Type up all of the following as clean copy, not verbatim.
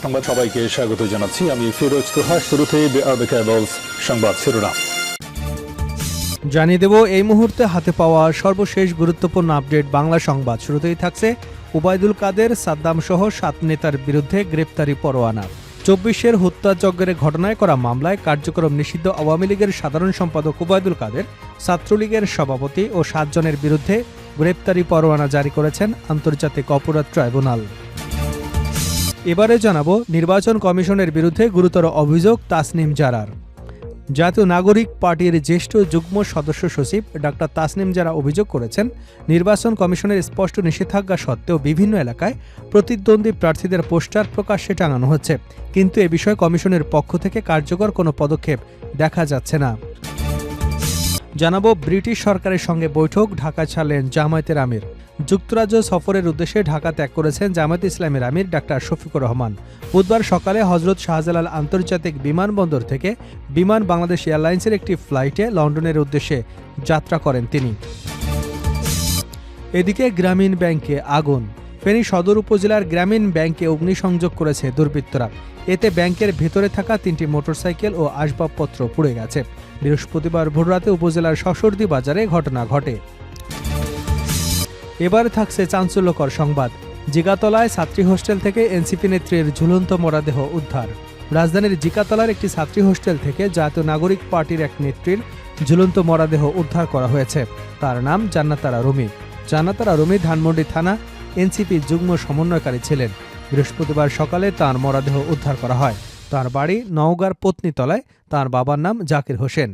সংবাদ সবাইকে স্বাগত জানাচ্ছি। আমি ফিরোজ তোহা। শুরুতেই সংবাদ শিরোনাম জানিয়ে দেব এই মুহূর্তে হাতে পাওয়া সর্বশেষ গুরুত্বপূর্ণ আপডেট বাংলা সংবাদ। শুরুতেই থাকছে ওবায়দুল কাদের, সাদ্দাম সহ 7 নেতার বিরুদ্ধে গ্রেপ্তারি পরোয়ানা। 24-এর হত্যাযজ্ঞের ঘটনায় করা মামলায় কার্যক্রম নিষিদ্ধ আওয়ামী লীগের সাধারণ সম্পাদক ওবায়দুল কাদের, ছাত্রলীগের সভাপতি ও 7 জনের বিরুদ্ধে গ্রেপ্তারি পরোয়ানা জারি করেছেন আন্তর্জাতিক অপরাধ ট্রাইব্যুনাল। এবারে জানাবো নির্বাচন কমিশনের বিরুদ্ধে গুরুতর অভিযোগ তাসনিম জারার। জাতীয় নাগরিক পার্টির জ্যেষ্ঠ যুগ্ম সদস্য সচিব ডাক্তার তাসনিম জারা অভিযোগ করেছেন, নির্বাচন কমিশনের স্পষ্ট নিষেধাজ্ঞা সত্ত্বেও বিভিন্ন এলাকায় প্রতিদ্বন্দ্বী প্রার্থীদের পোস্টার প্রকাশ্যে টাঙানো হচ্ছে, কিন্তু এ বিষয়ে কমিশনের পক্ষ থেকে কার্যকর কোনো পদক্ষেপ দেখা যাচ্ছে না। জানাবো ব্রিটিশ সরকারের সঙ্গে বৈঠক, ঢাকা ছাড়লেন জামায়াতের আমির। যুক্তরাজ্য সফরের উদ্দেশ্যে ঢাকা ত্যাগ করেছেন জামায়াতে ইসলামের আমির ডাক্তার শফিকুর রহমান। বুধবার সকালে হজরত শাহজালাল আন্তর্জাতিক বিমানবন্দর থেকে বিমান বাংলাদেশ এয়ারলাইন্সের একটি ফ্লাইটে লন্ডনের উদ্দেশ্যে যাত্রা করেন তিনি। এদিকে গ্রামীণ ব্যাংকে আগুন। ফেনী সদর উপজেলার গ্রামীণ ব্যাংকে অগ্নিসংযোগ করেছে দুর্বৃত্তরা। এতে ব্যাংকের ভেতরে থাকা 3টি মোটরসাইকেল ও আসবাবপত্র পুড়ে গেছে। বৃহস্পতিবার ভোররাতে উপজেলার শশোরদী বাজারে ঘটনা ঘটে। এবারে থাকছে চাঞ্চল্যকর সংবাদ। জিগাতলায় ছাত্রী হোস্টেল থেকে এনসিপি নেত্রীর ঝুলন্ত মরদেহ উদ্ধার। রাজধানীর জিগাতলার একটি ছাত্রী হোস্টেল থেকে জাতীয় নাগরিক পার্টির এক নেত্রীর ঝুলন্ত মরদেহ উদ্ধার করা হয়েছে। তার নাম জান্নাতারা রুমি। জান্নাতারা রুমি ধানমন্ডি থানা এনসিপি যুগ্ম সমন্বয়কারী ছিলেন। বৃহস্পতিবার সকালে তাঁর মরদেহ উদ্ধার করা হয়। তাঁর বাড়ি নওগাঁর পত্নীতলায়। তাঁর বাবার নাম জাকির হোসেন।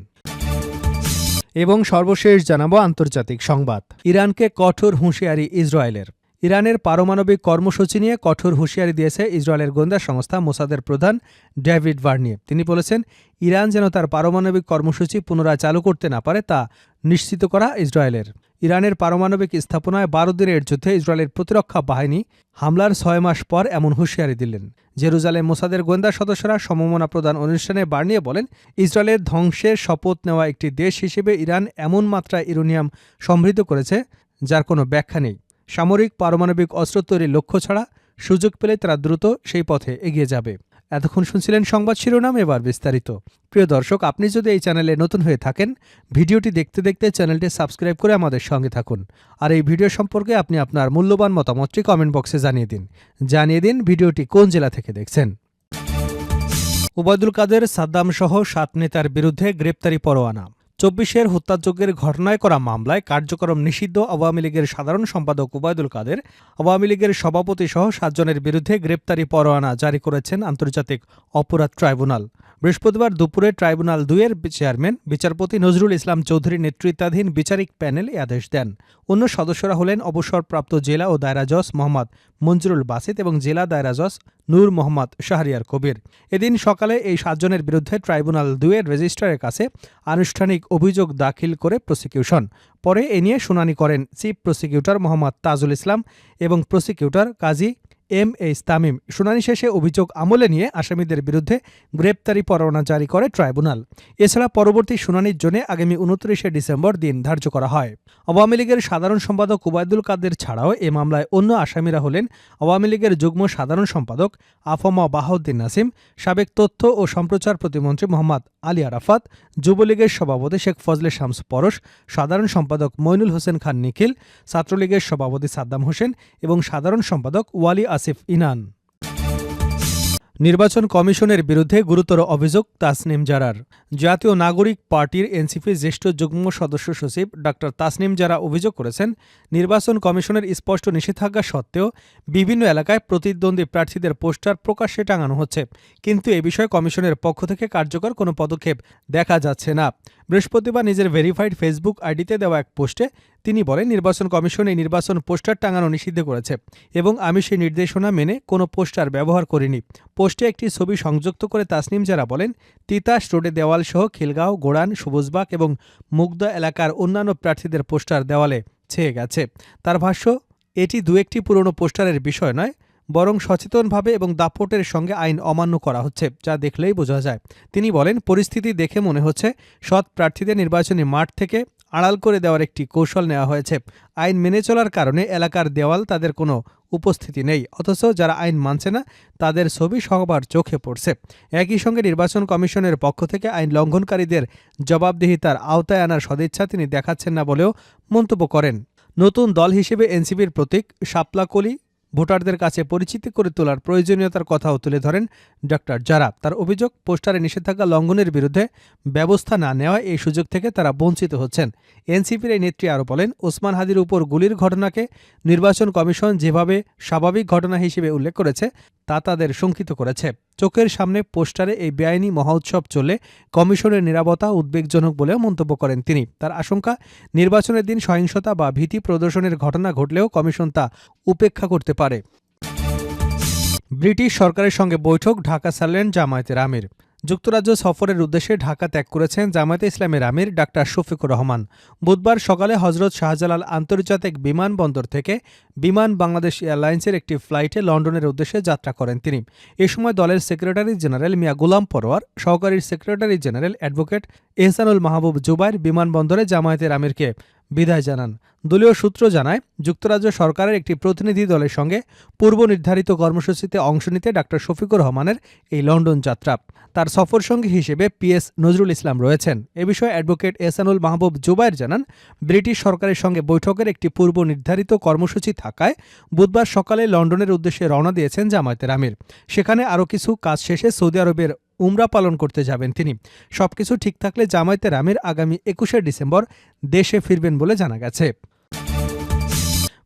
এবং সর্বশেষ জানাবো আন্তর্জাতিক সংবাদ। ইরানকে কঠোর হুঁশিয়ারি ইসরায়েলের। ইরানের পারমাণবিক কর্মসূচি নিয়ে কঠোর হুঁশিয়ারি দিয়েছে ইসরায়েলের গোয়েন্দা সংস্থা মোসাদের প্রধান ডেভিড ভার্নিয়ে। তিনি বলেছেন, ইরান যেন তার পারমাণবিক কর্মসূচি পুনরায় চালু করতে না পারে তা নিশ্চিত করা ইসরায়েলের। ইরানের পারমাণবিক স্থাপনায় 12 দিনের যুদ্ধে ইসরায়েলের প্রতিরক্ষা বাহিনী হামলার 6 মাস পর এমন হুঁশিয়ারি দিলেন। জেরুজালেম মোসাদের গোয়েন্দা সদস্যরা সমমনা প্রদান অনুষ্ঠানে বার্নিয়ে বলেন, ইসরায়েলের ধ্বংসের শপথ নেওয়া একটি দেশ হিসেবে ইরান এমন মাত্রায় ইউরেনিয়াম সমৃদ্ধ করেছে যার কোনো ব্যাখ্যা নেই। সামরিক পারমাণবিক অস্ত্র তৈরির লক্ষ্য ছাড়া সুযোগ পেলে তারা দ্রুত সেই পথে এগিয়ে যাবে। এতক্ষণ শুনছিলেন সংবাদ শিরোনাম, এবার বিস্তারিত। প্রিয় দর্শক, আপনি যদি এই চ্যানেলে নতুন হয়ে থাকেন, ভিডিওটি দেখতে দেখতে চ্যানেলটি সাবস্ক্রাইব করে আমাদের সঙ্গে থাকুন। আর এই ভিডিও সম্পর্কে আপনি আপনার মূল্যবান মতামতটি কমেন্ট বক্সে জানিয়ে দিন ভিডিওটি কোন জেলা থেকে দেখছেন। ওবায়দুল কাদের, সাদ্দাম সহ 7 নেতার বিরুদ্ধে গ্রেপ্তারি পরোয়ানা। 24-এর হত্যাযজ্ঞের ঘটনায় করা মামলায় কার্যক্রম নিষিদ্ধ আওয়ামী লীগের সাধারণ সম্পাদক ওবায়দুল কাদের, আওয়ামী লীগের সভাপতি সহ 7 জনের বিরুদ্ধে গ্রেপ্তারি পরোয়ানা জারি করেছেন আন্তর্জাতিক অপরাধ ট্রাইব্যুনাল। বৃহস্পতিবার দুপুরে ট্রাইব্যুনাল 2-এর চেয়ারম্যান বিচারপতি নজরুল ইসলাম চৌধুরী নেতৃত্বাধীন বিচারিক প্যানেল এ আদেশ দেন। অন্য সদস্যরা হলেন অবসরপ্রাপ্ত জেলা ও দায়রা জজ মোহাম্মদ মঞ্জুরুল বাসিত এবং জেলা দায়রা জজ নূর মোহাম্মদ শাহরিয়ার কবির। এদিন সকালে এই 7 জনের বিরুদ্ধে ট্রাইব্যুনাল 2-এর রেজিস্ট্রারের কাছে আনুষ্ঠানিক অভিযোগ দাখিল করে প্রসিকিউশন। পরে এ নিয়ে শুনানি করেন চিফ প্রসিকিউটর মোহাম্মদ তাজুল ইসলাম এবং প্রসিকিউটর কাজী এম.এইচ. তামিম। শুনানি শেষে অভিযোগ আমলে নিয়ে আসামিদের বিরুদ্ধে গ্রেপ্তারি পরোয়ানা জারি করে ট্রাইব্যুনাল। এছাড়া পরবর্তী শুনানির জন্য আগামী 29শে ডিসেম্বর দিন ধার্য করা হয়। আওয়ামী লীগের সাধারণ সম্পাদক ওবায়দুল কাদের ছাড়াও এ মামলায় অন্য আসামিরা হলেন আওয়ামী লীগের যুগ্ম সাধারণ সম্পাদক আফম বাহাউদ্দিন নাসিম, সাবেক তথ্য ও সম্প্রচার প্রতিমন্ত্রী মোহাম্মদ আলী আরাফাত, যুবলীগের সভাপতি শেখ ফজলে শামস পরশ, সাধারণ সম্পাদক মইনুল হোসেন খান নিখিল, ছাত্রলীগের সভাপতি সাদ্দাম হোসেন এবং সাধারণ সম্পাদক ওয়ালি আসিফ ইনান। নির্বাচন কমিশনের বিরুদ্ধে গুরুতর অভিযোগ তাসনিম জারার। জাতীয় নাগরিক পার্টির এনসিপির জ্যেষ্ঠ যুগ্ম সদস্য সচিব ডাক্তার তাসনিম জারা অভিযোগ করেছেন, নির্বাচন কমিশনের স্পষ্ট নিষেধাজ্ঞা সত্ত্বেও বিভিন্ন এলাকায় প্রতিদ্বন্দ্বী প্রার্থীদের পোস্টার প্রকাশ্যে টাঙানো হচ্ছে, কিন্তু এ বিষয়ে কমিশনের পক্ষ থেকে কার্যকর কোনো পদক্ষেপ দেখা যাচ্ছে না। বৃহস্পতিবার নিজের ভেরিফাইড ফেসবুক আইডিতে দেওয়া এক পোস্টে তিনি বলেন, নির্বাচন কমিশন এই নির্বাচন পোস্টার টাঙানো নিষিদ্ধ করেছে এবং আমি সেই নির্দেশনা মেনে কোনো পোস্টার ব্যবহার করিনি। পোস্টে একটি ছবি সংযুক্ত করে তাসনিম জারা বলেন, তিতাস রোডে দেওয়ালসহ খিলগাঁও, গোড়ান, সবুজবাগ এবং মুগদা এলাকার অন্যান্য প্রার্থীদের পোস্টার দেওয়ালে ছেয়ে গেছে। তার ভাষ্য, এটি 2-1টি পুরনো পোস্টারের বিষয় নয়, বরং সচেতনভাবে এবং দাপটের সঙ্গে আইন অমান্য করা হচ্ছে, যা দেখলেই বোঝা যায়। তিনি বলেন, পরিস্থিতি দেখে মনে হচ্ছে সৎ প্রার্থীদের নির্বাচনী মাঠ থেকে আড়াল করে দেওয়ার একটি কৌশল নেওয়া হয়েছে। আইন মেনে চলার কারণে এলাকার দেওয়াল তাদের কোনো উপস্থিতি নেই, অথচ যারা আইন মানছে না তাদের ছবি সবার চোখে পড়ছে। একই সঙ্গে নির্বাচন কমিশনের পক্ষ থেকে আইন লঙ্ঘনকারীদের জবাবদিহিতার আওতায় আনার সদিচ্ছা তিনি দেখাচ্ছেন না বলেও মন্তব্য করেন। নতুন দল হিসেবে এনসিপির প্রতীক শাপলা কলি ভোটারদের কাছে পরিচিতি করে তোলার প্রয়োজনীয়তার কথাও তুলে ধরেন ডক্টর জারা। তার অভিযোগ, পোস্টারে নিষেধাজ্ঞা লঙ্ঘনের বিরুদ্ধে ব্যবস্থা না নেওয়ায় এই সুযোগ থেকে তারা বঞ্চিত হচ্ছেন। এনসিপির এই নেত্রী আরও বলেন, ওসমান হাদির উপর গুলির ঘটনাকে নির্বাচন কমিশন যেভাবে স্বাভাবিক ঘটনা হিসেবে উল্লেখ করেছে তা তাদের শঙ্কিত করেছে। চোখের সামনে পোস্টারে এই বেআইনি মহোৎসব চললে কমিশনের নিরাপত্তা উদ্বেগজনক বলেও মন্তব্য করেন তিনি। তার আশঙ্কা, নির্বাচনের দিন সহিংসতা বা ভীতি প্রদর্শনের ঘটনা ঘটলেও কমিশন তা উপেক্ষা করতে পারে। ব্রিটিশ সরকারের সঙ্গে বৈঠক, ঢাকা ছাড়লেন জামায়াতের আমির। যুক্তরাজ্য সফরের উদ্দেশ্যে ঢাকা ত্যাগ করেছেন জামায়াতে ইসলামের আমির ডাক্তার শফিকুর রহমান। বুধবার সকালে হজরত শাহজালাল আন্তর্জাতিক বিমানবন্দর থেকে বিমান বাংলাদেশ এয়ারলাইন্সের একটি ফ্লাইটে লন্ডনের উদ্দেশ্যে যাত্রা করেন তিনি। এ সময় দলের সেক্রেটারি জেনারেল মিয়া গোলাম পরোয়ার, সহকারী সেক্রেটারি জেনারেল অ্যাডভোকেট এহসানুল মাহবুব জুবাইর বিমানবন্দরে জামায়াতের আমিরকে বিদায় জানান। দলীয় সূত্র জানায়, যুক্তরাজ্য সরকারের একটি প্রতিনিধি দলের সঙ্গে পূর্ব নির্ধারিত কর্মসূচিতে অংশ নিতে ডাক্তার শফিকুর রহমানের এই লন্ডন যাত্রা। তার সফরসঙ্গী হিসেবে পিএস নজরুল ইসলাম রয়েছেন। এ বিষয়ে অ্যাডভোকেট এহসানুল মাহবুব জুবাইর জানান, ব্রিটিশ সরকারের সঙ্গে বৈঠকের একটি পূর্ব নির্ধারিত কর্মসূচি থাকায় বুধবার সকালে লন্ডনের উদ্দেশ্যে রওনা দিয়েছেন জামায়াতের আমির। সেখানে আরও কিছু কাজ শেষে সৌদি আরবের উমরা পালন করতে যাবেন তিনি। সবকিছু ঠিক থাকলে জামায়াতের আমির আগামী ২১শে ডিসেম্বর দেশে ফিরবেন বলে জানা গেছে।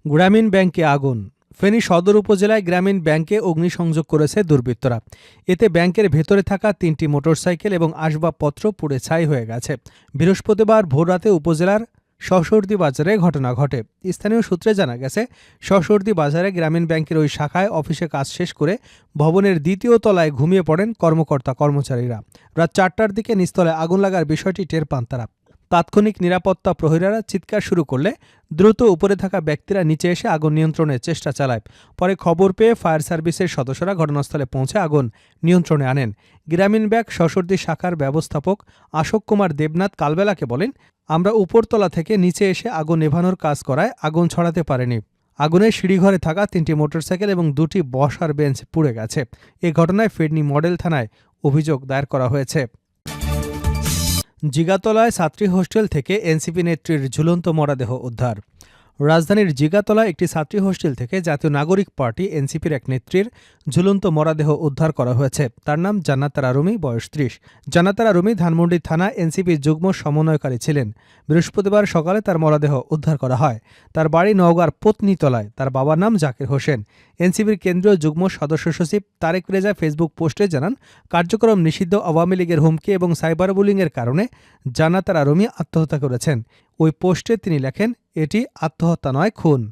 গ্রামীণ ব্যাংকে আগুন। ফেনী সদর উপজেলায় গ্রামীণ ব্যাংকে অগ্নিসংযোগ করেছে দুর্বৃত্তরা। এতে ব্যাংকের ভেতরে থাকা ৩টি মোটরসাইকেল এবং আসবাবপত্র পুড়ে ছাই হয়ে গেছে। বৃহস্পতিবার ভোররাতে উপজেলার শশোরদী বাজারে ঘটনা ঘটে। স্থানীয় সূত্রে জানা গেছে, শশোরদী বাজারে গ্রামীণ ব্যাংকের ওই শাখায় অফিসে কাজ শেষ করে ভবনের দ্বিতীয় তলায় ঘুমিয়ে পড়েন কর্মকর্তা-কর্মচারীরা। রাত ৪টার দিকে নিচতলায় আগুন লাগার বিষয়টি টের পান তারা। তাৎক্ষণিক নিরাপত্তা প্রহরীরা চিৎকার শুরু করলে দ্রুত উপরে থাকা ব্যক্তিরা নিচে এসে আগুন নিয়ন্ত্রণের চেষ্টা চালায়। পরে খবর পেয়ে ফায়ার সার্ভিসের সদস্যরা ঘটনাস্থলে পৌঁছে আগুন নিয়ন্ত্রণে আনেন। গ্রামীণ ব্যাংক শশোরদী শাখার ব্যবস্থাপক আশোক কুমার দেবনাথ কালবেলাকে বলেন, আমরা উপরতলা থেকে নিচে এসে আগুন নেভানোর কাজ করায় আগুন ছড়াতে পারেনি। আগুনে সিঁড়িঘরে থাকা ৩টি মোটরসাইকেল এবং ২টি বসার বেঞ্চ পুড়ে গেছে। এ ঘটনায় ফেনী মডেল থানায় অভিযোগ দায়ের করা হয়েছে। জিগাতলায় ছাত্রী হোস্টেল থেকে এনসিপি নেত্রীর ঝুলন্ত মরদেহ উদ্ধার। রাজধানীর জিগাতলায় একটি ছাত্রী হোস্টেল থেকে জাতীয় নাগরিক পার্টি এনসিপির এক নেত্রীর ঝুলন্ত মরদেহ উদ্ধার করা হয়েছে। তার নাম জান্নাতারা রুমি, বয়স ৩০। জান্নাতারা রুমি ধানমন্ডি থানা এনসিপির যুগ্ম সমন্বয়কারী ছিলেন। বৃহস্পতিবার সকালে তার মরদেহ উদ্ধার করা হয়। তার বাড়ি নওগাঁর পত্নীতলায়। তার বাবার নাম জাকির হোসেন। এনসিপির কেন্দ্রীয় যুগ্ম সদস্য সচিব তারেক রেজা ফেসবুক পোস্টে জানান, কার্যক্রম নিষিদ্ধ আওয়ামী লীগের হুমকি এবং সাইবার বুলিংয়ের কারণে জান্নাতারা রুমি আত্মহত্যা করেছেন। ওই পোস্টে তিনি লেখেন, এটি আত্মহত্যা নয়, খুন।